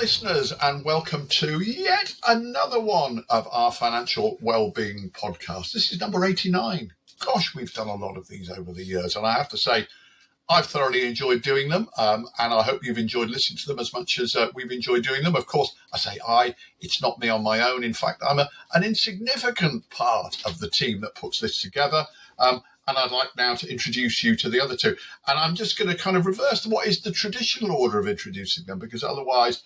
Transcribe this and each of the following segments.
listeners, and welcome to yet another one of our financial wellbeing podcast. This is number 89. Gosh, we've done a lot of these over the years, and I have to say, I've thoroughly enjoyed doing them, and I hope you've enjoyed listening to them as much as we've enjoyed doing them. Of course, I say it's not me on my own. In fact, I'm an insignificant part of the team that puts this together. And I'd like now to introduce you to the other two. And I'm just going to kind of reverse what is the traditional order of introducing them, because otherwise,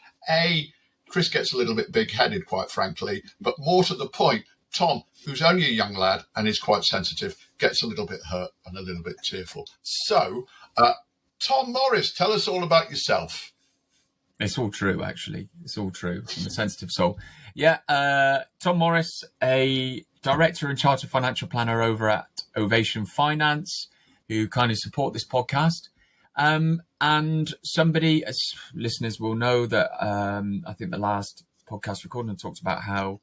Chris gets a little bit big-headed, quite frankly. But more to the point, Tom, who's only a young lad and is quite sensitive, gets a little bit hurt and a little bit tearful. So, Tom Morris, tell us all about yourself. It's all true, actually. It's all true. I'm a sensitive soul. Yeah, Tom Morris, a director and chartered financial planner over at Ovation Finance, who kindly support this podcast. And somebody, as listeners will know, that I think the last podcast recording talked about how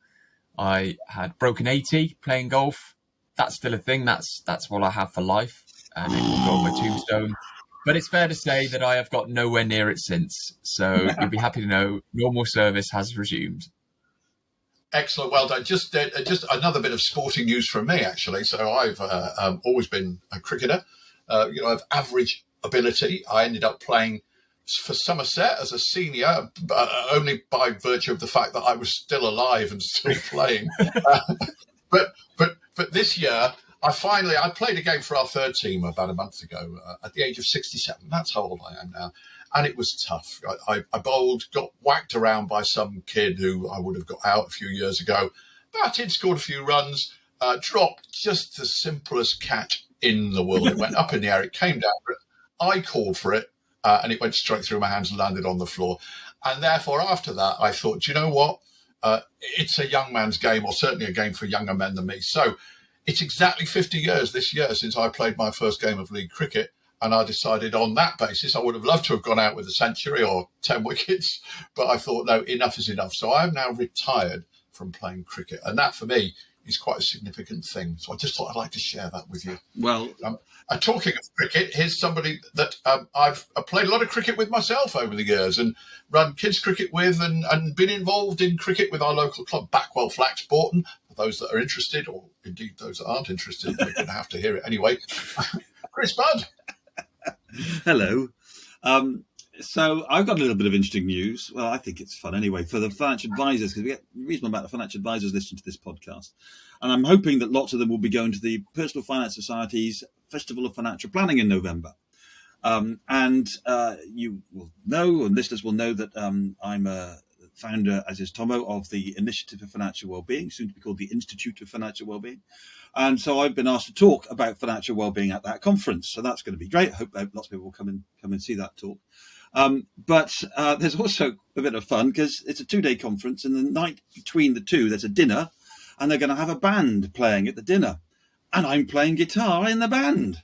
I had broken 80 playing golf. That's still a thing. That's what I have for life. And it will go on my tombstone. But it's fair to say that I have got nowhere near it since. So you'll be happy to know normal service has resumed. Excellent, well done. Just another bit of sporting news from me, actually. So I've always been a cricketer. Of average ability. I ended up playing for Somerset as a senior, only by virtue of the fact that I was still alive and still playing. But this year, I played a game for our third team about a month ago at the age of 67. That's how old I am now. And it was tough. I bowled, got whacked around by some kid who I would have got out a few years ago. Batted, scored a few runs, dropped just the simplest catch in the world. It went up in the air, it came down. I called for it, and it went straight through my hands and landed on the floor. And therefore, after that, I thought, do you know what? It's a young man's game, or certainly a game for younger men than me. So it's exactly 50 years this year since I played my first game of league cricket. And I decided on that basis, I would have loved to have gone out with a century or 10 wickets. But I thought, no, enough is enough. So I have now retired from playing cricket. And that, for me, is quite a significant thing. So I just thought I'd like to share that with you. Well, talking of cricket, here's somebody that I've played a lot of cricket with myself over the years and run kids cricket with and been involved in cricket with our local club, Backwell Flax Borton. For those that are interested, or indeed those that aren't interested, they're going to have to hear it anyway. Chris Budd. Hello. So I've got a little bit of interesting news. Well, I think it's fun anyway for the financial advisors, because we get a reasonable amount of financial advisors listening to this podcast. And I'm hoping that lots of them will be going to the Personal Finance Society's Festival of Financial Planning in November. You will know, and listeners will know, that I'm a founder, as is Tommo, of the Initiative for Financial Wellbeing, soon to be called the Institute of Financial Wellbeing. And so I've been asked to talk about financial wellbeing at that conference. So that's going to be great. I hope lots of people will come and see that talk. But there's also a bit of fun, because it's a 2-day conference, and the night between the two, there's a dinner, and they're going to have a band playing at the dinner. And I'm playing guitar in the band.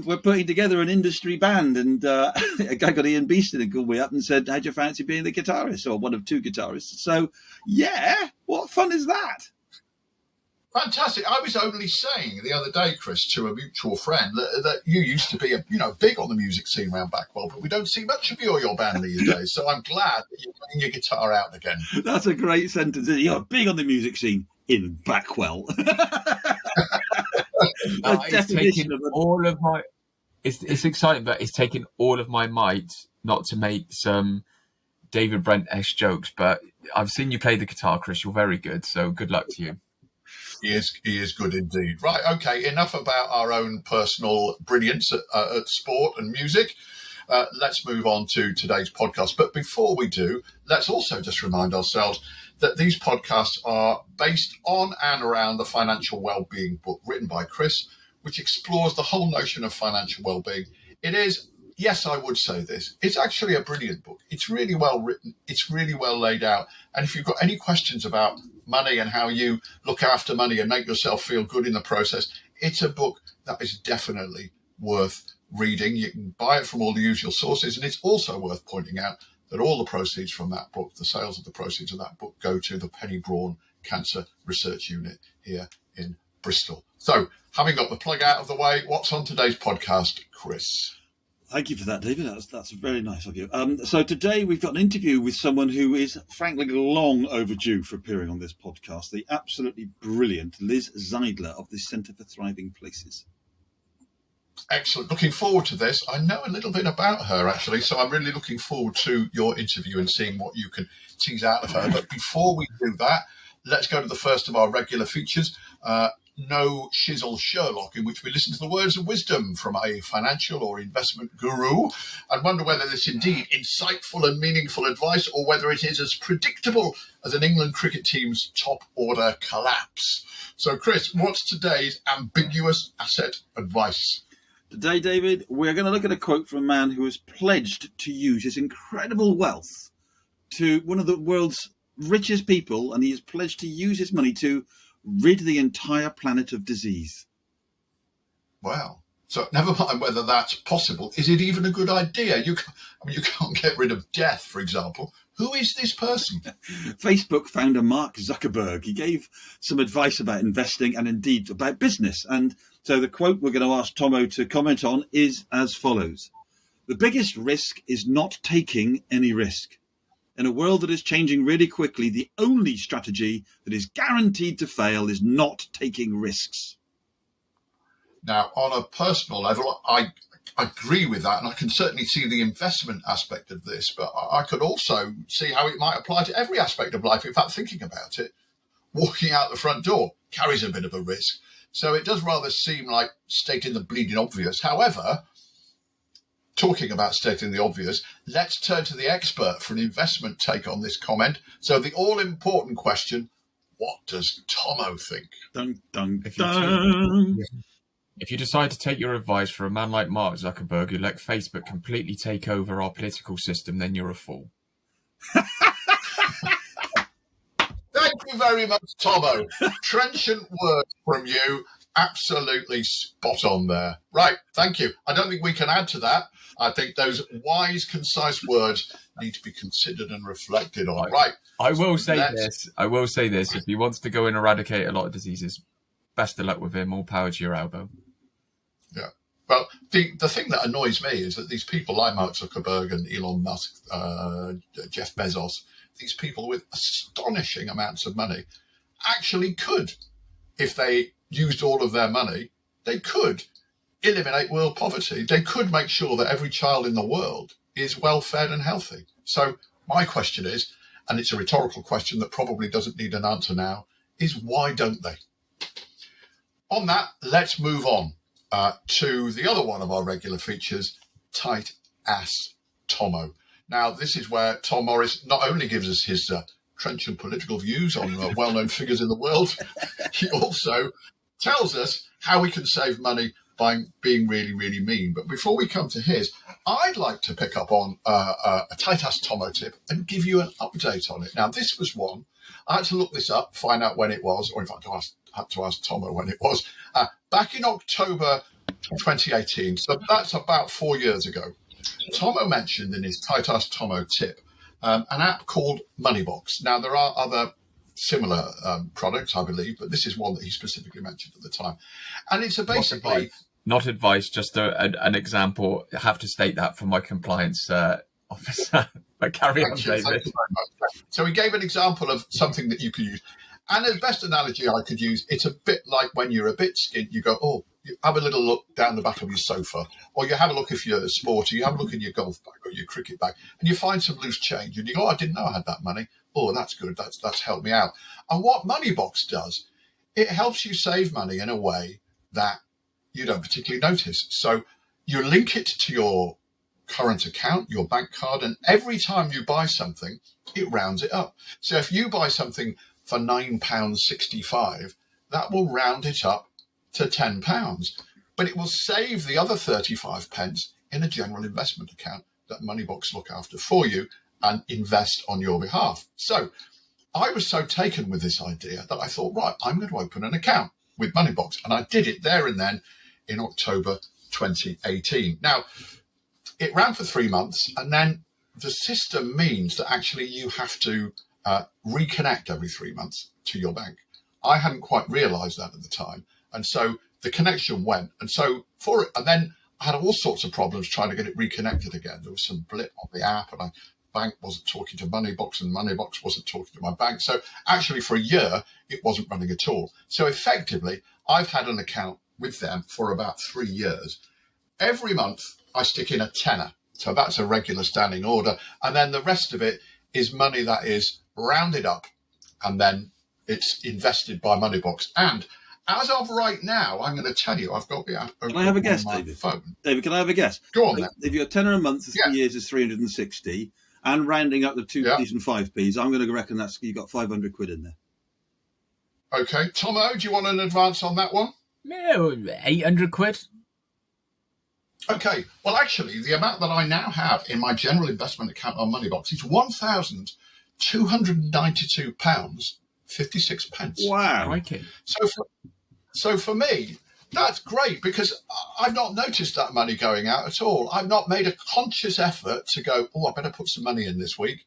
We're putting together an industry band, and a guy called Ian Beeston had called me up and said, how'd you fancy being the guitarist, or one of two guitarists? So, yeah, what fun is that? Fantastic. I was only saying the other day, Chris, to a mutual friend that you used to be big on the music scene around Backwell, but we don't see much of you or your band these days. So I'm glad that you're putting your guitar out again. That's a great sentence. You're big on the music scene in Backwell. It's taken all of my. It's exciting, but it's taken all of my might not to make some David Brent-esque jokes. But I've seen you play the guitar, Chris. You're very good. So good luck to you. He is good indeed. Right, okay, enough about our own personal brilliance at sport and music. Let's move on to today's podcast. But before we do, let's also just remind ourselves that these podcasts are based on and around the Financial Wellbeing book written by Chris, which explores the whole notion of financial wellbeing. It is, yes, I would say this, it's actually a brilliant book. It's really well written. It's really well laid out. And if you've got any questions about money and how you look after money and make yourself feel good in the process, it's a book that is definitely worth reading. You can buy it from all the usual sources, and it's also worth pointing out that all the proceeds from that book, the sales of the proceeds of that book, go to the Penny Brawn Cancer Research Unit here in Bristol. So, having got the plug out of the way, what's on today's podcast, Chris? Thank you for that, David. That's very nice of you. So today we've got an interview with someone who is frankly long overdue for appearing on this podcast, the absolutely brilliant Liz Zeidler of the Centre for Thriving Places. Excellent. Looking forward to this. I know a little bit about her, actually, so I'm really looking forward to your interview and seeing what you can tease out of her. But before we do that, let's go to the first of our regular features, No Shizzle Sherlock, in which we listen to the words of wisdom from a financial or investment guru and wonder whether this is indeed insightful and meaningful advice or whether it is as predictable as an England cricket team's top order collapse. So, Chris, what's today's ambiguous asset advice? Today, David, we're going to look at a quote from a man who has pledged to use his incredible wealth to one of the world's richest people, and he has pledged to use his money to rid the entire planet of disease. Wow. So never mind whether that's possible. Is it even a good idea? You can't get rid of death, for example. Who is this person? Facebook founder Mark Zuckerberg. He gave some advice about investing and indeed about business. And so the quote we're going to ask Tommo to comment on is as follows. The biggest risk is not taking any risk. In a world that is changing really quickly, the only strategy that is guaranteed to fail is not taking risks. Now, on a personal level, I agree with that, and I can certainly see the investment aspect of this, but I could also see how it might apply to every aspect of life. In fact, thinking about it, walking out the front door carries a bit of a risk. So it does rather seem like stating the bleeding obvious. However, talking about stating the obvious, let's turn to the expert for an investment take on this comment. So the all-important question, what does Tommo think? Dun, dun, dun. If you decide to take your advice from a man like Mark Zuckerberg, who let Facebook completely take over our political system, then you're a fool. Thank you very much, Tommo. Trenchant words from you. Absolutely spot on there. Right, thank you. I don't think we can add to that. I think those wise, concise words need to be considered and reflected on. Right. I will say this. If he wants to go and eradicate a lot of diseases, best of luck with him. All power to your elbow. Yeah. Well, the thing that annoys me is that these people like Mark Zuckerberg and Elon Musk, Jeff Bezos, these people with astonishing amounts of money actually could, if they used all of their money, they could eliminate world poverty. They could make sure that every child in the world is well fed and healthy. So my question is, and it's a rhetorical question that probably doesn't need an answer now, is why don't they? On that, let's move on to the other one of our regular features, Tight Ass Tommo. Now, this is where Tom Morris not only gives us his trenchant political views on well-known figures in the world, he also tells us how we can save money by being really, really mean. But before we come to his, I'd like to pick up on a tight-ass Tommo tip and give you an update on it. Now, this was one. I had to look this up, find out when it was, or in fact, I had to ask Tommo when it was. Back in October 2018, so that's about 4 years ago, Tommo mentioned in his tight-ass Tommo tip an app called Moneybox. Now, there are other similar products, I believe, but this is one that he specifically mentioned at the time. And it's basically... Not advice, just an example. I have to state that for my compliance officer. But carry on, David. Thank you very much. So he gave an example of something that you could use. And the best analogy I could use, it's a bit like when you're a bit skint, you go, oh, you have a little look down the back of your sofa, or you have a look if you're a sporty, you have a look in your golf bag or your cricket bag, and you find some loose change, and you go, oh, I didn't know I had that money. Oh, that's good. That's helped me out. And what Moneybox does, it helps you save money in a way that you don't particularly notice. So you link it to your current account, your bank card, and every time you buy something, it rounds it up. So if you buy something for £9.65, that will round it up to £10, but it will save the other 35 pence in a general investment account that Moneybox look after for you and invest on your behalf. So I was so taken with this idea that I thought, right, I'm going to open an account with Moneybox. And I did it there and then in October 2018. Now, it ran for 3 months, and then the system means that actually you have to reconnect every 3 months to your bank. I hadn't quite realised that at the time. And so the connection went. And so and then I had all sorts of problems trying to get it reconnected again. There was some blip on the app, and my bank wasn't talking to Moneybox, and Moneybox wasn't talking to my bank. So actually, for a year, it wasn't running at all. So effectively, I've had an account with them for about 3 years. Every month, I stick in a tenner. So that's a regular standing order. And then the rest of it is money that is rounded up, and then it's invested by Moneybox. And as of right now, I'm going to tell you, I've got the app open Can I have a guess, on my David? phone. David, can I have a guess? Go on then. If your tenner a month for 3 years is 360, and rounding up the 2p's and 5p's, I'm going to reckon that's you got 500 quid in there. Okay, Tommo, do you want an advance on that one? No, 800 quid. Okay, well, actually, the amount that I now have in my general investment account on Moneybox is £1,292.56. Wow. Crikey. So for me, that's great, because I've not noticed that money going out at all. I've not made a conscious effort to go, I better put some money in this week.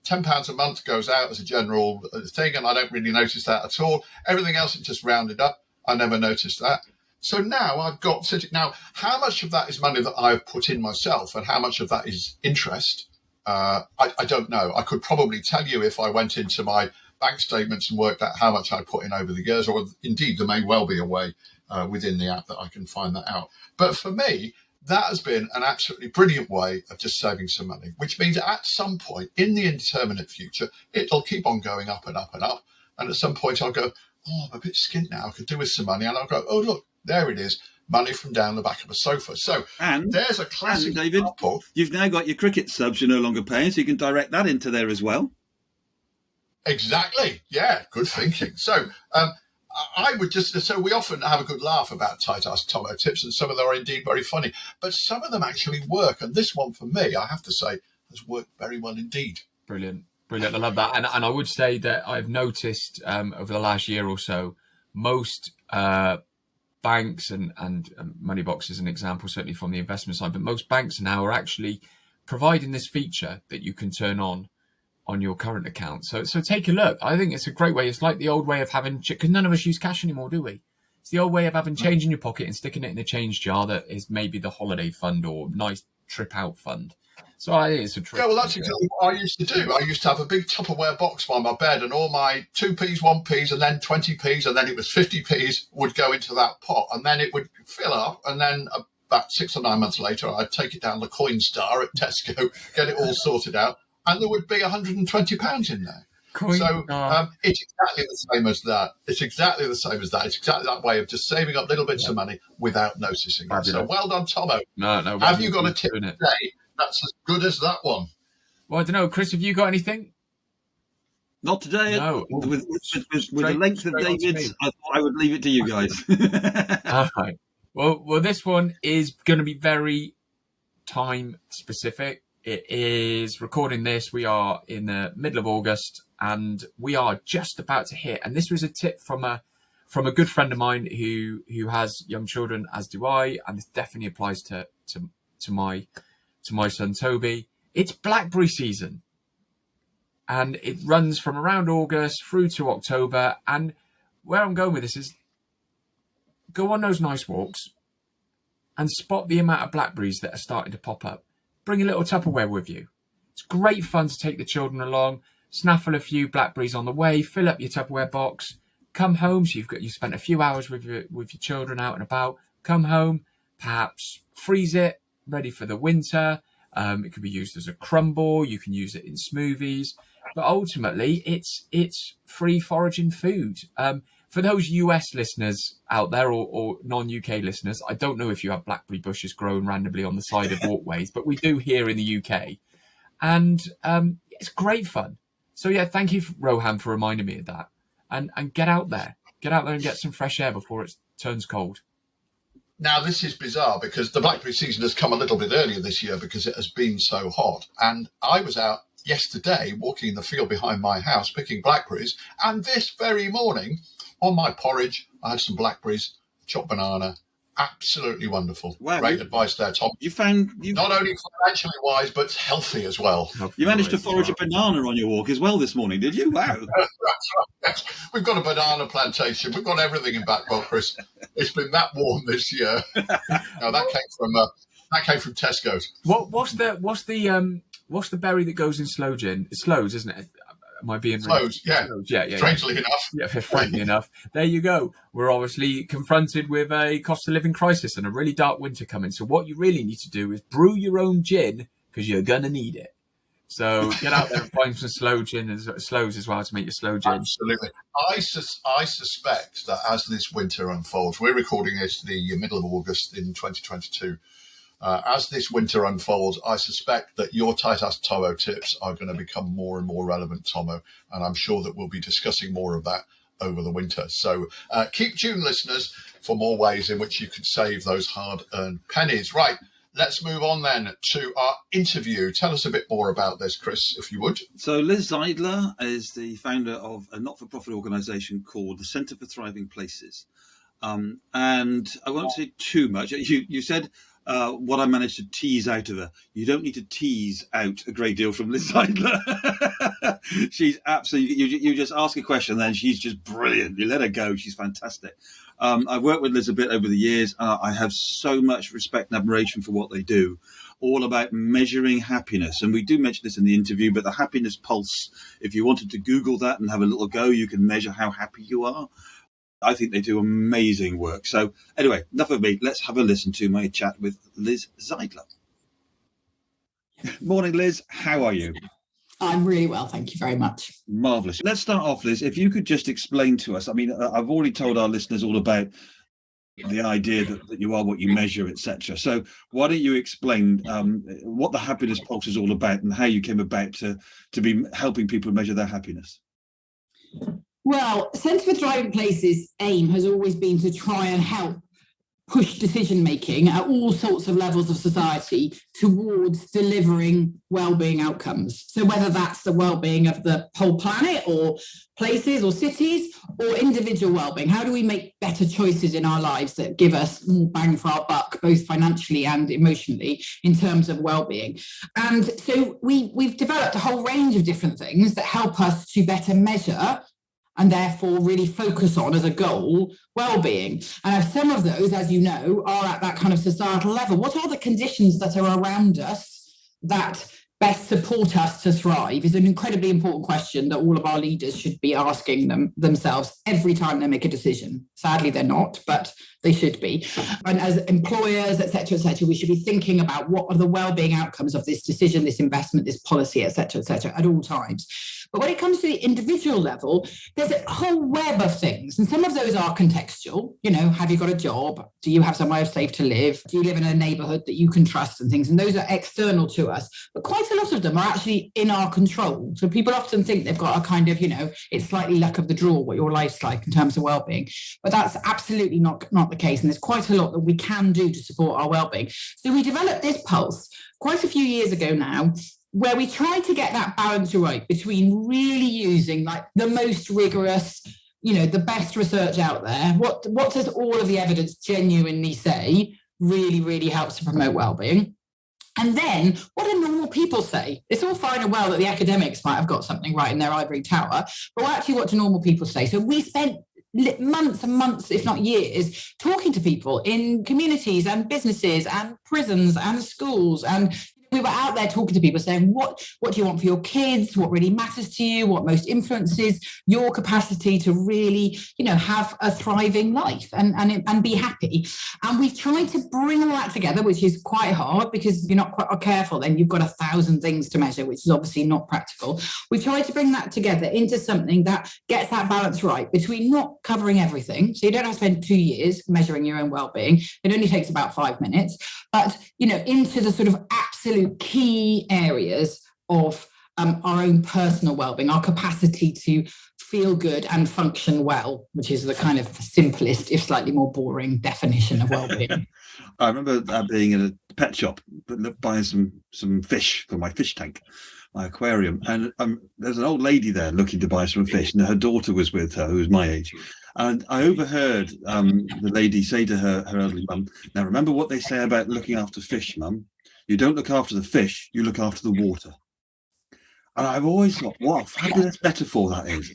£10 a month goes out as a general thing, and I don't really notice that at all. Everything else is just rounded up. I never noticed that. So now I've got, now how much of that is money that I've put in myself and how much of that is interest? I don't know. I could probably tell you if I went into my bank statements and worked out how much I put in over the years, or indeed there may well be a way within the app that I can find that out. But for me, that has been an absolutely brilliant way of just saving some money, which means at some point in the indeterminate future, it'll keep on going up and up and up. And at some point I'll go, I'm a bit skint now, I could do with some money. And I'll go, look, there it is, money from down the back of a sofa. So there's a classic David, example. You've now got your cricket subs you're no longer paying, so you can direct that into there as well. Exactly. Yeah, good thinking. So I would so we often have a good laugh about tight ass Tommo tips, and some of them are indeed very funny, but some of them actually work. And this one for me, I have to say, has worked very well indeed. Brilliant. I love that. And I would say that I've noticed over the last year or so, most banks and Moneybox is an example, certainly from the investment side, but most banks now are actually providing this feature that you can turn on your current account. So take a look. I think it's a great way. It's like the old way of having, because none of us use cash anymore, do we? It's the old way of having change in your pocket and sticking it in a change jar that is maybe the holiday fund or nice trip out fund. So I think it's a trick. Yeah, well, that's exactly what I used to do. I used to have a big Tupperware box by my bed, and all my 2p's, 1p's, and then 20p's, and then it was 50p's would go into that pot, and then it would fill up, and then about 6 or 9 months later, I'd take it down the Coinstar at Tesco, get it all sorted out, and there would be £120 in there. So it's exactly the same as that. It's exactly the same as that. It's exactly that way of just saving up little bits of money without noticing it. So well done, Tommo. No. Have you got a tip today that's as good as that one? Well, I don't know. Chris, have you got anything? Not today. No. With the length of David's, I thought I would leave it to you guys. All right. Well, this one is going to be very time specific. It is recording this. We are in the middle of August, and we are just about to hit. And this was a tip from a good friend of mine who has young children, as do I, and this definitely applies to my son Toby. It's blackberry season, and it runs from around August through to October. And where I'm going with this is, go on those nice walks and spot the amount of blackberries that are starting to pop up. Bring a little Tupperware with you. It's great fun to take the children along, snaffle a few blackberries on the way, fill up your Tupperware box, come home. So you spent a few hours with your children out and about. Come home, perhaps freeze it, ready for the winter. It can be used as a crumble. You can use it in smoothies, but ultimately it's free foraging food. For those US listeners out there or non-UK listeners, I don't know if you have blackberry bushes growing randomly on the side of walkways, but we do here in the UK. And it's great fun. So yeah, thank you, Rohan, for reminding me of that. And get out there. Get out there and get some fresh air before it turns cold. Now, this is bizarre because the blackberry season has come a little bit earlier this year because it has been so hot. And I was out yesterday walking in the field behind my house picking blackberries, and this very morning on my porridge I had some blackberries, chopped banana Absolutely wonderful. Wow. Great advice there, Tom. You found not only financially wise, but healthy as well. You managed to forage a banana on your walk as well this morning, did you? Wow. That's right. Yes. We've got a banana plantation. We've got everything in Backwell, Chris. It's been that warm this year. No, that came from Tesco's. What's the berry that goes in sloe gin? It's sloes, isn't it? Am I being sloes? Yeah. Sloes. Yeah. Strangely enough. Yeah, strangely enough. There you go. We're obviously confronted with a cost of living crisis and a really dark winter coming. So what you really need to do is brew your own gin because you're gonna need it. So get out there and find some sloe gin and sloes as well to make your sloe gin. Absolutely. I suspect that as this winter unfolds, we're recording this the middle of August in 2022. As this winter unfolds, I suspect that your tight ass Tommo tips are going to become more and more relevant, Tommo, and I'm sure that we'll be discussing more of that over the winter. So keep tuned, listeners, for more ways in which you could save those hard-earned pennies. Right, let's move on then to our interview. Tell us a bit more about this, Chris, if you would. So Liz Zeidler is the founder of a not-for-profit organisation called the Centre for Thriving Places. And I won't say too much. You said... what I managed to tease out of her. You don't need to tease out a great deal from Liz Zeidler. She's absolutely, you just ask a question and then she's just brilliant. You let her go. She's fantastic. I've worked with Liz a bit over the years. I have so much respect and admiration for what they do. All about measuring happiness. And we do mention this in the interview, but the happiness pulse, if you wanted to Google that and have a little go, you can measure how happy you are. I think they do amazing work. So anyway, enough of me. Let's have a listen to my chat with Liz Zeidler. Morning, Liz. How are you? I'm really well, thank you very much. Marvellous. Let's start off, Liz. If you could just explain to us, I mean, I've already told our listeners all about the idea that you are what you measure, etc. So why don't you explain what the Happiness Pulse is all about and how you came about to be helping people measure their happiness? Well, Centre for Thriving Places' aim has always been to try and help push decision-making at all sorts of levels of society towards delivering well-being outcomes. So whether that's the well-being of the whole planet or places or cities or individual well-being, how do we make better choices in our lives that give us more bang for our buck, both financially and emotionally, in terms of well-being? And so we've developed a whole range of different things that help us to better measure and therefore really focus on as a goal well-being. And some of those, as you know, are at that kind of societal level. What are the conditions that are around us that best support us to thrive is an incredibly important question that all of our leaders should be asking themselves every time they make a decision. Sadly, they're not, but they should be. And as employers, et cetera, we should be thinking about what are the well-being outcomes of this decision, this investment, this policy, et cetera, at all times. But when it comes to the individual level, there's a whole web of things. And some of those are contextual. You know, have you got a job? Do you have somewhere safe to live? Do you live in a neighborhood that you can trust and things? And those are external to us. But quite a lot of them are actually in our control. So people often think they've got a kind of, it's slightly luck of the draw what your life's like in terms of well-being. But that's absolutely not the case. And there's quite a lot that we can do to support our well-being. So we developed this pulse quite a few years ago now, where we try to get that balance right between really using like the most rigorous, the best research out there. What does all of the evidence genuinely say really, really helps to promote well-being? And then what do normal people say? It's all fine and well that the academics might have got something right in their ivory tower, but actually what do normal people say? So we spent months and months, if not years, talking to people in communities and businesses and prisons and schools, and we were out there talking to people saying, what do you want for your kids? What really matters to you? What most influences your capacity to really, have a thriving life and be happy? And we've tried to bring all that together, which is quite hard because if you're not quite careful, then you've got 1,000 things to measure, which is obviously not practical. We've tried to bring that together into something that gets that balance right between not covering everything. So you don't have to spend 2 years measuring your own well-being. It only takes about 5 minutes, but, into the sort of absolute key areas of our own personal well-being, our capacity to feel good and function well, which is the kind of simplest, if slightly more boring definition of well-being. I remember being in a pet shop, buying some fish for my fish tank, my aquarium, and there's an old lady there looking to buy some fish, and her daughter was with her, who was my age. And I overheard the lady say to her elderly mum, "Now remember what they say about looking after fish, mum. You don't look after the fish, you look after the water." And I've always thought, what a fabulous metaphor that is.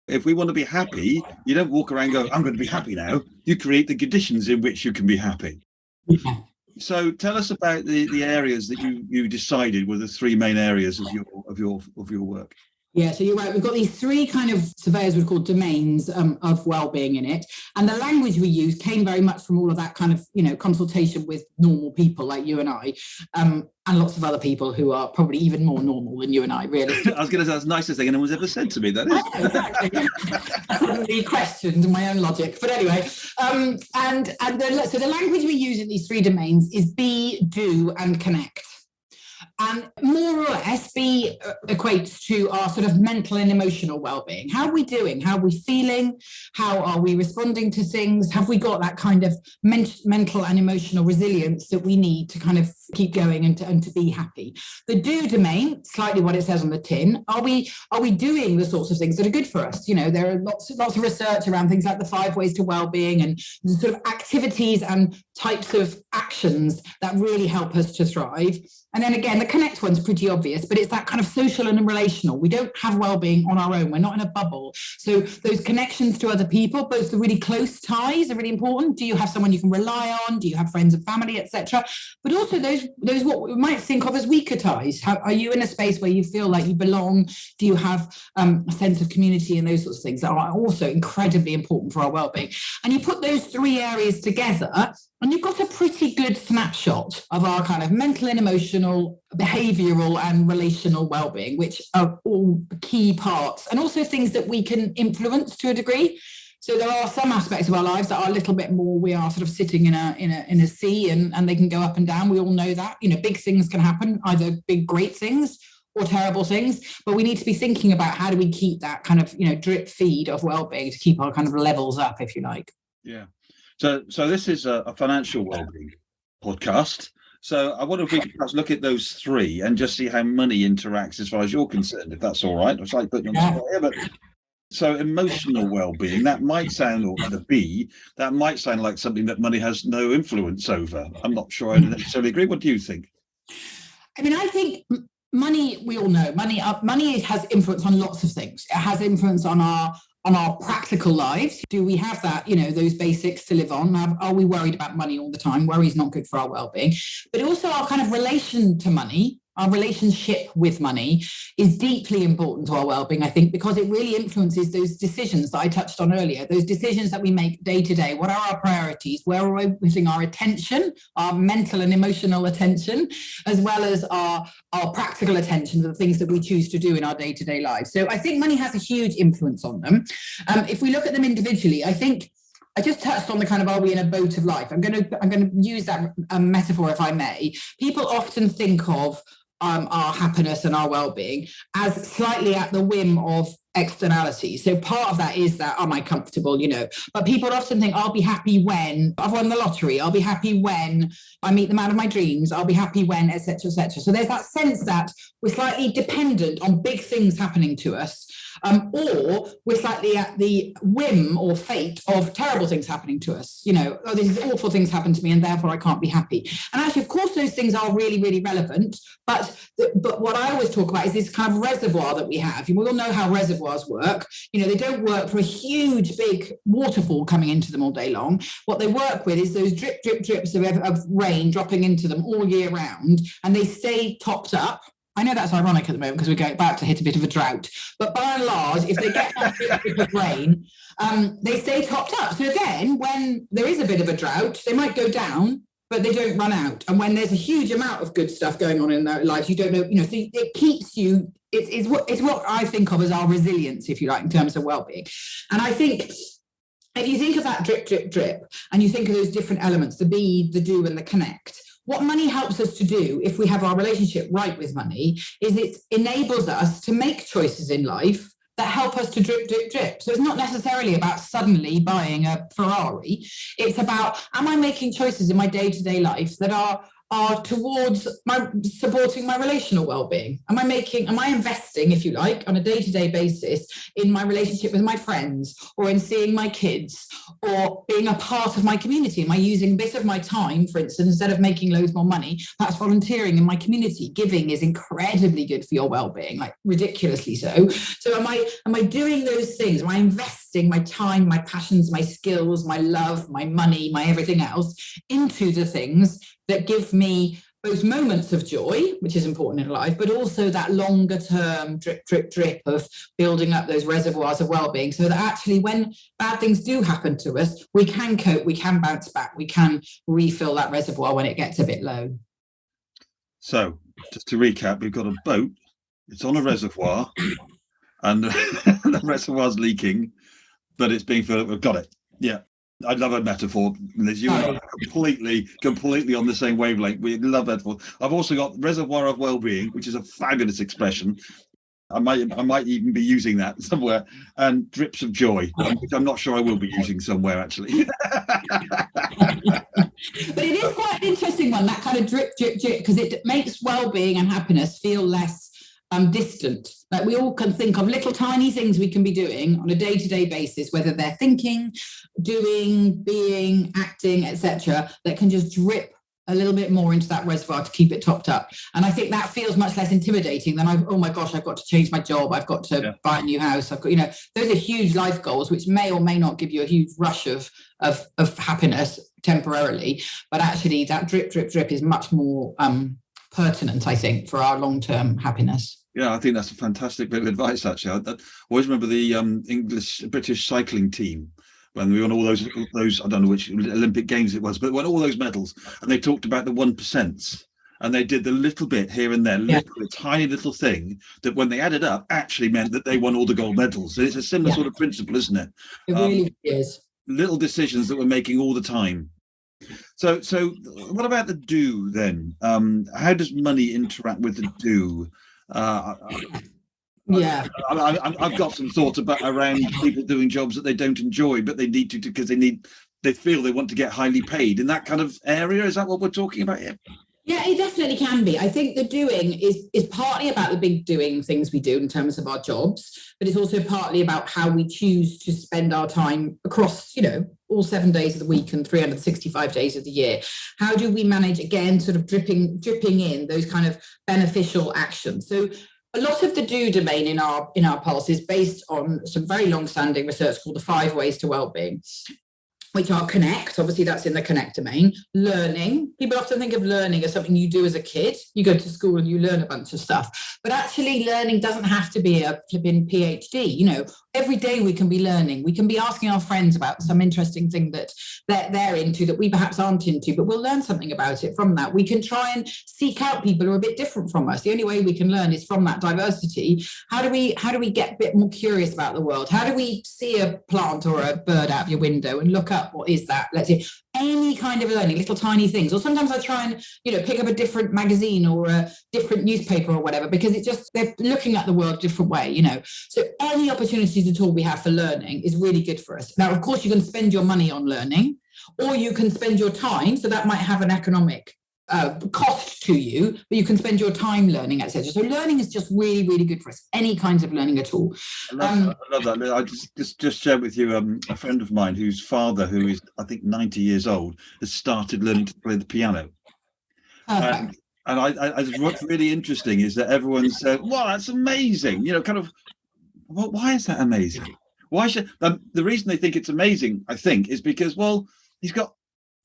If we want to be happy, you don't walk around and go, "I'm going to be happy now." You create the conditions in which you can be happy. Yeah. So tell us about the areas that you decided were the three main areas of your work. Yeah, so you're right. We've got these three kind of surveyors we've called domains of wellbeing in it. And the language we use came very much from all of that kind of, consultation with normal people like you and I, and lots of other people who are probably even more normal than you and I, really. I was going to say, that's the nicest thing anyone's ever said to me, that is. Exactly. I suddenly questioned my own logic. But anyway, so the language we use in these three domains is be, do, and connect. And more or less, B equates to our sort of mental and emotional well-being. How are we doing? How are we feeling? How are we responding to things? Have we got that kind of mental and emotional resilience that we need to kind of keep going and to be happy? The do domain, slightly what it says on the tin, are we doing the sorts of things that are good for us? There are lots of research around things like the 5 ways to well-being and the sort of activities and types of actions that really help us to thrive. And then again, the connect one's pretty obvious, but it's that kind of social and relational. We don't have well-being on our own. We're not in a bubble. So those connections to other people, both the really close ties are really important. Do you have someone you can rely on? Do you have friends and family, etc.? But also those what we might think of as weaker ties. Are you in a space where you feel like you belong? Do you have a sense of community and those sorts of things that are also incredibly important for our well-being? And you put those 3 areas together, and you've got a pretty good snapshot of our kind of mental and emotional, behavioural and relational well-being, which are all key parts and also things that we can influence to a degree. So there are some aspects of our lives that are a little bit more, we are sort of sitting in a sea and they can go up and down. We all know that, big things can happen, either big great things or terrible things, but we need to be thinking about how do we keep that kind of, drip feed of well-being to keep our kind of levels up, if you like. Yeah. So this is a financial wellbeing podcast. So I wonder if we could perhaps look at those 3 and just see how money interacts as far as you're concerned, if that's all right. It's like putting you on the spot here, but so emotional well-being, that might sound, or the B, that might sound like something that money has no influence over. I'm not sure I necessarily agree. What do you think? I mean, I think money, we all know, money has influence on lots of things. It has influence on our practical lives. Do we have that, those basics to live on? Are we worried about money all the time? Worry is not good for our well-being. But also our kind of relation to money, our relationship with money is deeply important to our well-being, I think, because it really influences those decisions that I touched on earlier, those decisions that we make day to day. What are our priorities? Where are we putting our attention, our mental and emotional attention, as well as our practical attention to the things that we choose to do in our day-to-day lives? So I think money has a huge influence on them. If we look at them individually, I think I just touched on the kind of, are we in a boat of life? I'm going to use that metaphor, if I may. People often think of our happiness and our well-being as slightly at the whim of externality. So part of that is that, am I comfortable, but people often think, I'll be happy when I've won the lottery, I'll be happy when I meet the man of my dreams, I'll be happy when, etc., etc. So there's that sense that we're slightly dependent on big things happening to us, or we're slightly at the whim or fate of terrible things happening to us. Oh, these awful things happen to me and therefore I can't be happy. And actually, of course, those things are really, really relevant. But what I always talk about is this kind of reservoir that we have. We all know how reservoirs work. They don't work for a huge, big waterfall coming into them all day long. What they work with is those drip, drip, drips of rain dropping into them all year round, and they stay topped up. I know that's ironic at the moment because we're about to hit a bit of a drought, but by and large, if they get that bit of rain, they stay topped up. So again, when there is a bit of a drought, they might go down, but they don't run out. And when there's a huge amount of good stuff going on in their lives, you don't know, so it keeps you, it's what I think of as our resilience, if you like, in terms of well-being. And I think if you think of that drip, drip, drip, and you think of those different elements, the be, the do, and the connect, what money helps us to do, if we have our relationship right with money, is it enables us to make choices in life that help us to drip, drip, drip. So it's not necessarily about suddenly buying a Ferrari. It's about, am I making choices in my day-to-day life that are are towards supporting my relational well-being? Am I investing, if you like, on a day-to-day basis in my relationship with my friends, or in seeing my kids, or being a part of my community? Am I using a bit of my time, for instance, instead of making loads more money, perhaps volunteering in my community? Giving is incredibly good for your well-being, like ridiculously so. So am I doing those things? Am I investing my time, my passions, my skills, my love, my money, my everything else into the things that give me both moments of joy, which is important in life, but also that longer term drip, drip, drip of building up those reservoirs of well-being, so that actually when bad things do happen to us, we can cope, we can bounce back, we can refill that reservoir when it gets a bit low. So just to recap, we've got a boat, it's on a reservoir, and the reservoir's leaking, but it's being filled up. We've got it. Yeah. I love a metaphor, Liz. You and I are completely on the same wavelength. We love metaphor. I've also got Reservoir of Wellbeing, which is a fabulous expression. I might even be using that somewhere. And Drips of Joy, which I'm not sure I will be using somewhere, actually. But it is quite an interesting one, that kind of drip, drip, drip, because it makes well-being and happiness feel less distant. Like we all can think of little tiny things we can be doing on a day-to-day basis, whether they're thinking, doing, being, acting, etc., that can just drip a little bit more into that reservoir to keep it topped up. And I think that feels much less intimidating than oh my gosh, I've got to change my job, I've got to buy a new house, I've got, those are huge life goals which may or may not give you a huge rush of happiness temporarily, but actually that drip, drip, drip is much more pertinent, I think, for our long-term happiness. Yeah, I think that's a fantastic bit of advice, actually. I always remember the British cycling team when we won all those, I don't know which Olympic Games it was, but won all those medals, and they talked about the 1%, and they did the little bit here and there, tiny little thing that when they added up actually meant that they won all the gold medals. So it's a similar sort of principle, isn't it? It really is. Little decisions that we're making all the time. So what about the do then? How does money interact with the do? I've got some thoughts around people doing jobs that they don't enjoy, but they need to because they feel they want to get highly paid in that kind of area. Is that what we're talking about here? Yeah, it definitely can be. I think the doing is partly about the big doing things we do in terms of our jobs, but it's also partly about how we choose to spend our time across, all 7 days of the week and 365 days of the year. How do we manage, again, sort of dripping in those kind of beneficial actions? So a lot of the do domain in our pulse is based on some very long-standing research called the 5 ways to wellbeing, which are connect, obviously that's in the connect domain. Learning, people often think of learning as something you do as a kid. You go to school and you learn a bunch of stuff, but actually learning doesn't have to be a flipping PhD. Every day we can be learning. We can be asking our friends about some interesting thing that they're into that we perhaps aren't into, but we'll learn something about it from that. We can try and seek out people who are a bit different from us. The only way we can learn is from that diversity. How do we get a bit more curious about the world? How do we see a plant or a bird out of your window and look up, what is that? Let's see, any kind of learning, little tiny things. Or sometimes I try and, pick up a different magazine or a different newspaper or whatever, because they're looking at the world a different way, So any opportunities at all we have for learning is really good for us. Now, of course, you can spend your money on learning, or you can spend your time. So that might have an economic cost to you, but you can spend your time learning, etc. So learning is just really, really good for us. Any kinds of learning at all. I love that. I just shared with you a friend of mine whose father, who is I think 90 years old, has started learning to play the piano. Perfect. And what's really interesting is that everyone said, "Wow, that's amazing!" Well, why is that amazing? Why should the reason they think it's amazing? I think is because he's got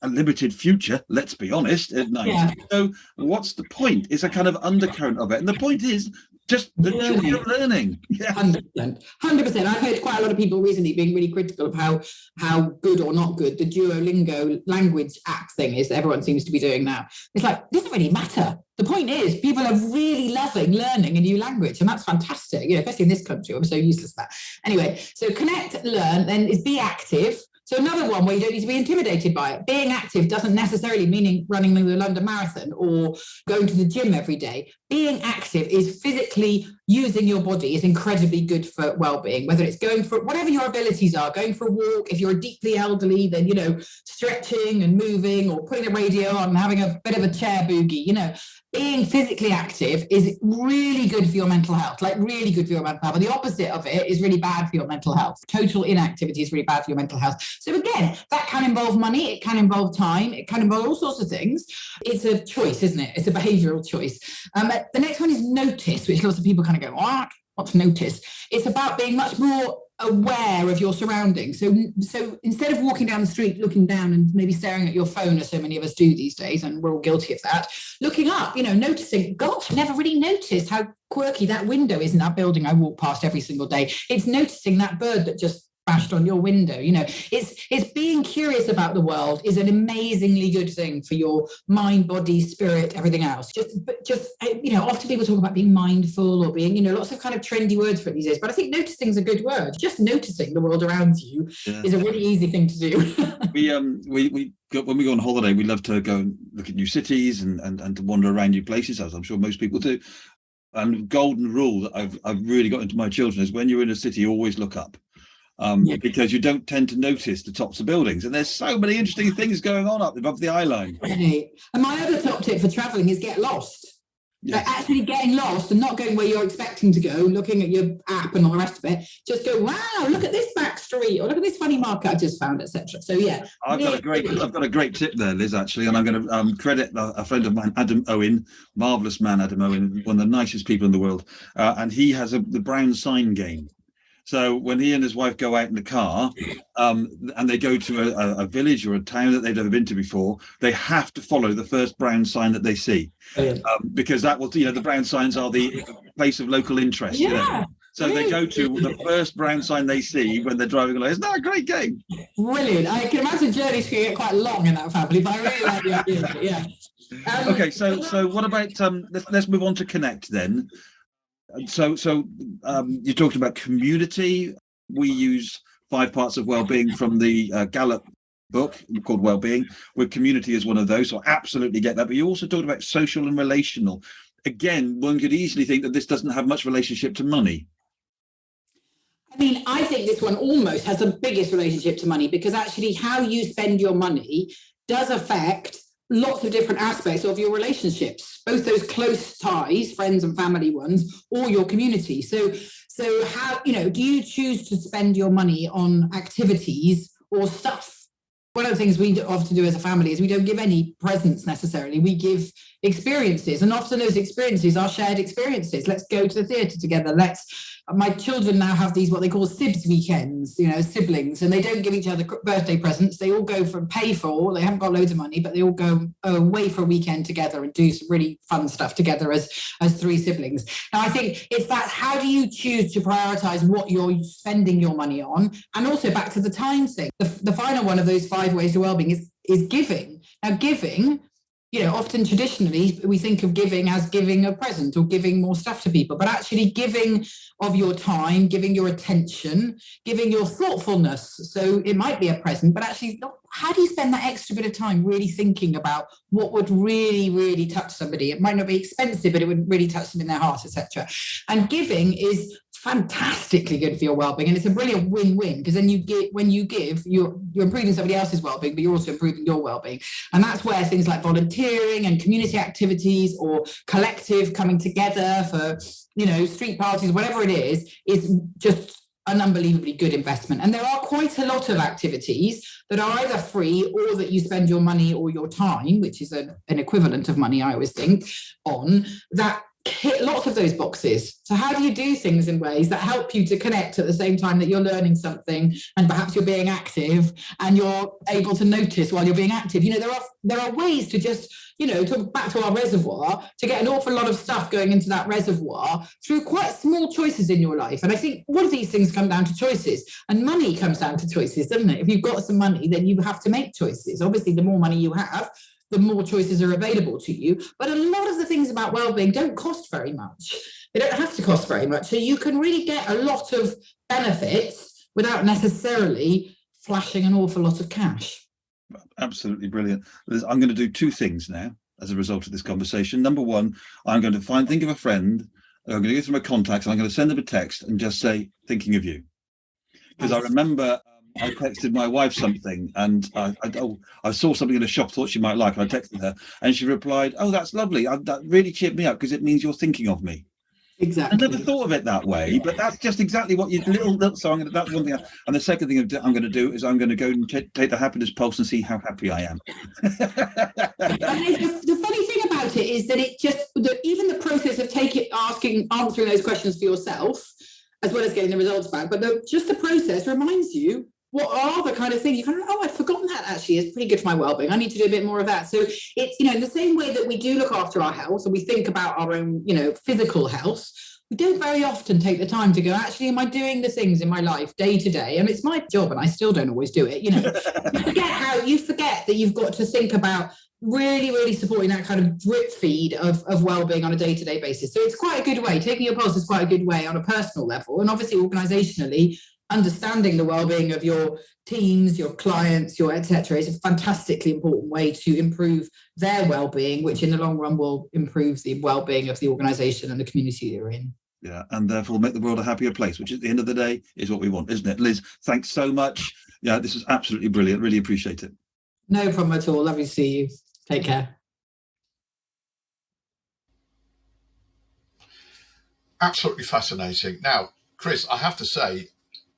a limited future, let's be honest, at 90. Yeah. So what's the point? It's a kind of undercurrent of it. And the point is just the joy of learning. Yeah. 100%. I've heard quite a lot of people recently being really critical of how good or not good the Duolingo language app thing is that everyone seems to be doing now. It's like, it doesn't really matter. The point is, people are really loving learning a new language, and that's fantastic, especially in this country. I'm so useless at that. Anyway, so connect, learn, then is be active. So another one where you don't need to be intimidated by it. Being active doesn't necessarily mean running the London Marathon or going to the gym every day. being active is physically using your body is incredibly good for well-being, whether it's going for whatever your abilities are, going for a walk. If you're deeply elderly, then, you know, stretching and moving, or putting the radio on and having a bit of a chair boogie, you know, being physically active is really good for your mental health, like really good for your mental health. And the opposite of it is really bad for your mental health. Total inactivity is really bad for your mental health. So again, that can involve money, it can involve time, it can involve all sorts of things. It's a choice, isn't it? It's a behavioural choice. The next one is notice, which lots of people kind of go, what? What's notice? It's about being much more aware of your surroundings. So instead of walking down the street, looking down and maybe staring at your phone, as so many of us do these days, and we're all guilty of that, looking up, you know, noticing, gosh, I never really noticed how quirky that window is in that building I walk past every single day. It's noticing that bird that just bashed on your window. You know, it's being curious about the world is an amazingly good thing for your mind, body, spirit, everything else. Just you know, often people talk about being mindful or being, you know, lots of kind of trendy words for it these days, but I think noticing is a good word. Just noticing the world around you is a really easy thing to do. When we go on holiday, we love to go and look at new cities and to wander around new places, as I'm sure most people do. And the golden rule that I've really got into my children is, when you're in a city, always look up. Because you don't tend to notice the tops of buildings, and there's so many interesting things going on up above the eye line. And my other top tip for traveling is get lost. Yes. Like actually getting lost and not going where you're expecting to go, looking at your app and all the rest of it. Just go, wow, look at this back street, or look at this funny market I just found, etc. So yeah, I've got a great tip there, Liz, actually, and I'm going to credit a friend of mine, Adam Owen, marvelous man, Adam Owen, one of the nicest people in the world, and he has the brown sign game. So when he and his wife go out in the car, and they go to a village or a town that they've never been to before, they have to follow the first brown sign that they see, because that will, you know, the brown signs are the place of local interest. Yeah. You know? So they go to the first brown sign they see when they're driving along. Isn't that a great game? Brilliant. I can imagine journeys can get quite long in that family, but I really like the idea of it. Yeah. Okay, so what about let's move on to connect then. So you talked about community. We use 5 parts of well-being from the Gallup book called Wellbeing, where community is one of those. So I absolutely get that. But you also talked about social and relational. Again, one could easily think that this doesn't have much relationship to money. I mean, I think this one almost has the biggest relationship to money, because actually how you spend your money does affect lots of different aspects of your relationships, both those close ties, friends and family ones, or your community. So how, you know, do you choose to spend your money on activities or stuff? One of the things we often do as a family is we don't give any presents necessarily. We give experiences, and often those experiences are shared experiences. Let's go to the theatre together. My children now have these, what they call sibs weekends, you know, siblings, and they don't give each other birthday presents. They all go for pay for, they haven't got loads of money, but they all go away for a weekend together and do some really fun stuff together as 3 siblings. Now, I think it's that, how do you choose to prioritize what you're spending your money on? And also back to the time thing. The final one of those 5 ways to wellbeing is giving. Now, giving, you know, often traditionally we think of giving as giving a present or giving more stuff to people, but actually giving of your time, giving your attention, giving your thoughtfulness. So it might be a present, but actually, how do you spend that extra bit of time really thinking about what would really, really touch somebody? It might not be expensive, but it would really touch them in their heart, etc. And giving is fantastically good for your well-being, and it's a brilliant win-win, because then when you give, you're improving somebody else's well-being, but you're also improving your well-being. And that's where things like volunteering and community activities or collective coming together for, you know, street parties, whatever it is just an unbelievably good investment. And there are quite a lot of activities that are either free or that you spend your money or your time, which is an equivalent of money, I always think, on that hit lots of those boxes. So how do you do things in ways that help you to connect at the same time that you're learning something, and perhaps you're being active and you're able to notice while you're being active? You know, there are ways to just, you know, to back to our reservoir, to get an awful lot of stuff going into that reservoir through quite small choices in your life. And I think all of these things come down to choices, and money comes down to choices, doesn't it? If you've got some money, then you have to make choices. Obviously, the more money you have, the more choices are available to you. But a lot of the things about well-being don't cost very much. They don't have to cost very much. So you can really get a lot of benefits without necessarily flashing an awful lot of cash. Absolutely brilliant. I'm going to do 2 things now. as a result of this conversation. Number one, I'm going to think of a friend. I'm going to go through my contacts. And I'm going to send them a text and just say, thinking of you. Because I remember I texted my wife something, and I saw something in a shop, thought she might like. I texted her, and she replied, "Oh, that's lovely. That really cheered me up because it means you're thinking of me." Exactly. I never thought of it that way, but that's just exactly what you little. So that's one thing. And the second thing I'm going to do is I'm going to go and take the happiness pulse and see how happy I am. The funny thing about it is that even the process of answering those questions for yourself, as well as getting the results back, but the process reminds you what are the kind of things you kind of, I'd forgotten that actually is pretty good for my well-being. I need to do a bit more of that. So it's, in the same way that we do look after our health and we think about our own, physical health, we don't very often take the time to go, actually, am I doing the things in my life day to day? And it's my job and I still don't always do it. You forget that you've got to think about really, really supporting that kind of drip feed of well-being on a day-to-day basis. So it's quite a good way. Taking your pulse is quite a good way on a personal level. And obviously, organisationally, understanding the well-being of your teams, your clients, your etc. is a fantastically important way to improve their well-being, which in the long run will improve the well-being of the organisation and the community they're in. Yeah, and therefore make the world a happier place, which at the end of the day is what we want, isn't it? Liz, thanks so much. Yeah, this was absolutely brilliant. Really appreciate it. No problem at all. Lovely to see you. Take care. Absolutely fascinating. Now, Chris, I have to say,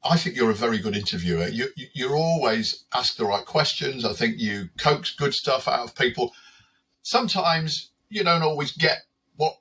I think you're a very good interviewer. You're always ask the right questions. I think you coax good stuff out of people. Sometimes you don't always get what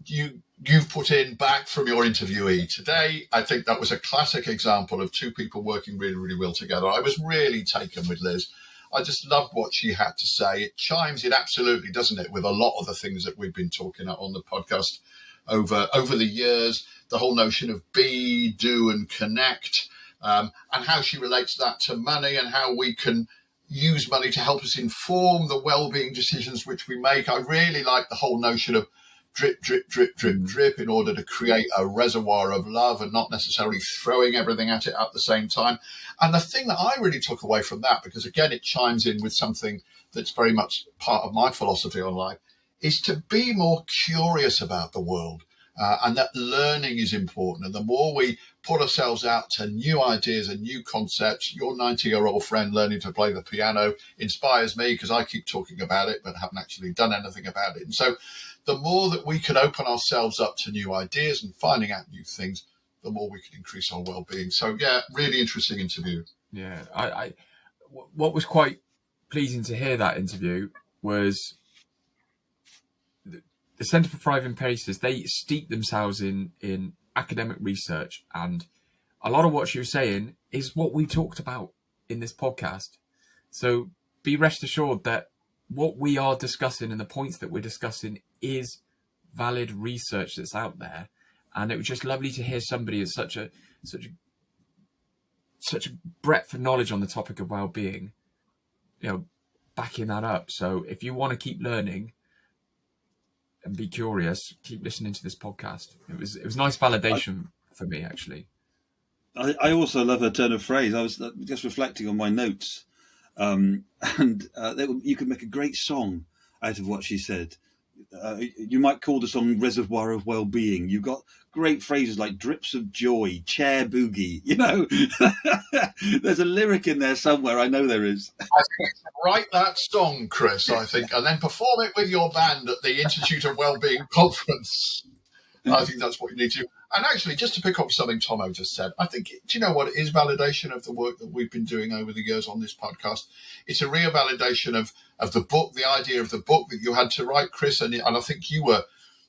you've put in back from your interviewee. Today, I think that was a classic example of two people working really, really well together. I was really taken with Liz. I just loved what she had to say. It chimes in absolutely, doesn't it, with a lot of the things that we've been talking about on the podcast over the years. The whole notion of be, do, and connect, and how she relates that to money and how we can use money to help us inform the well-being decisions which we make. I really like the whole notion of drip, drip, drip, drip, drip in order to create a reservoir of love and not necessarily throwing everything at it at the same time. And the thing that I really took away from that, because again, it chimes in with something that's very much part of my philosophy on life, is to be more curious about the world. And that learning is important. And the more we put ourselves out to new ideas and new concepts, your 90-year-old friend learning to play the piano inspires me because I keep talking about it, but haven't actually done anything about it. And so the more that we can open ourselves up to new ideas and finding out new things, the more we can increase our well-being. So, yeah, really interesting interview. Yeah, what was quite pleasing to hear that interview was the Centre for Thriving Places. They steep themselves in academic research, and a lot of what she was saying is what we talked about in this podcast. So be rest assured that what we are discussing and the points that we're discussing is valid research that's out there. And it was just lovely to hear somebody with such a breadth of knowledge on the topic of well-being, backing that up. So if you want to keep learning and be curious, keep listening to this podcast. It was nice validation for me, actually. I also love her turn of phrase. I was just reflecting on my notes, and you could make a great song out of what she said. You might call the song Reservoir of Wellbeing. You've got great phrases like drips of joy, chair boogie. There's a lyric in there somewhere. I know there is. I think write that song, Chris, I think, and then perform it with your band at the Institute of Wellbeing conference. I think that's what you need to do. And actually, just to pick up something Tommo just said, I think, do you know what? It is validation of the work that we've been doing over the years on this podcast. It's a real validation of the book, the idea of the book that you had to write, Chris. And I think you were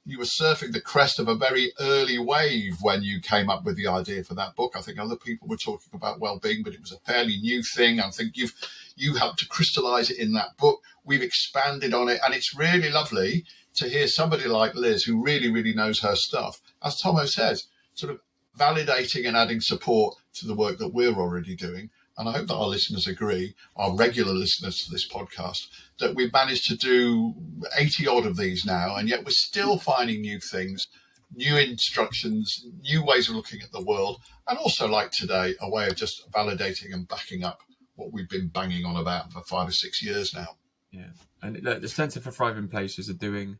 surfing the crest of a very early wave when you came up with the idea for that book. I think other people were talking about well-being, but it was a fairly new thing. I think you helped to crystallize it in that book. We've expanded on it, and it's really lovely to hear somebody like Liz, who really, really knows her stuff, as Tommo says, sort of validating and adding support to the work that we're already doing. And I hope that our listeners agree, our regular listeners to this podcast, that we've managed to do 80 odd of these now, and yet we're still finding new things, new instructions, new ways of looking at the world, and also, like today, a way of just validating and backing up what we've been banging on about for 5 or 6 years now. Yeah. And look, the Centre for Thriving Places are doing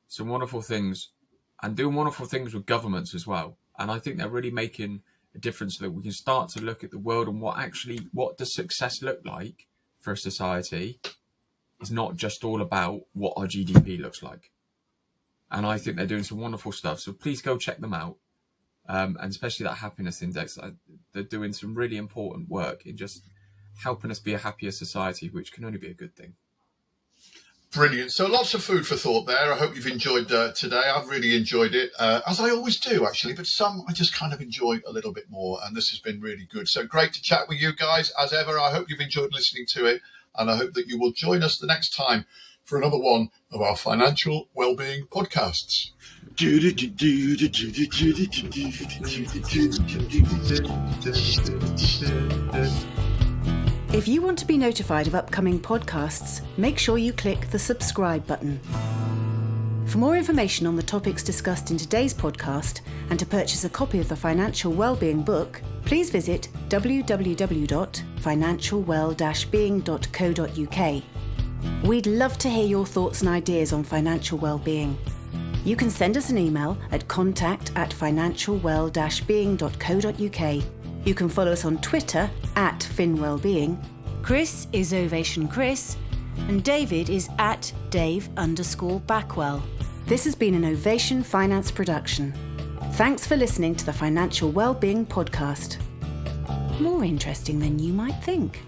some wonderful things and doing wonderful things with governments as well. And I think they're really making a difference so that we can start to look at the world and what does success look like for a society. It's not just all about what our GDP looks like. And I think they're doing some wonderful stuff. So please go check them out. And especially that happiness index. They're doing some really important work in just helping us be a happier society, which can only be a good thing. Brilliant. So lots of food for thought there. I hope you've enjoyed today. I've really enjoyed it, as I always do, actually. But some I just kind of enjoy a little bit more. And this has been really good. So great to chat with you guys, as ever. I hope you've enjoyed listening to it. And I hope that you will join us the next time for another one of our financial wellbeing podcasts. If you want to be notified of upcoming podcasts, make sure you click the subscribe button. For more information on the topics discussed in today's podcast and to purchase a copy of the Financial Wellbeing book, please visit www.financialwell-being.co.uk. We'd love to hear your thoughts and ideas on financial well-being. You can send us an email at contact@financialwell-being.co.uk. You can follow us on Twitter @FinWellbeing. Chris is Ovation Chris, and David is @Dave_Backwell. This has been an Ovation Finance production. Thanks for listening to the Financial Wellbeing podcast. More interesting than you might think.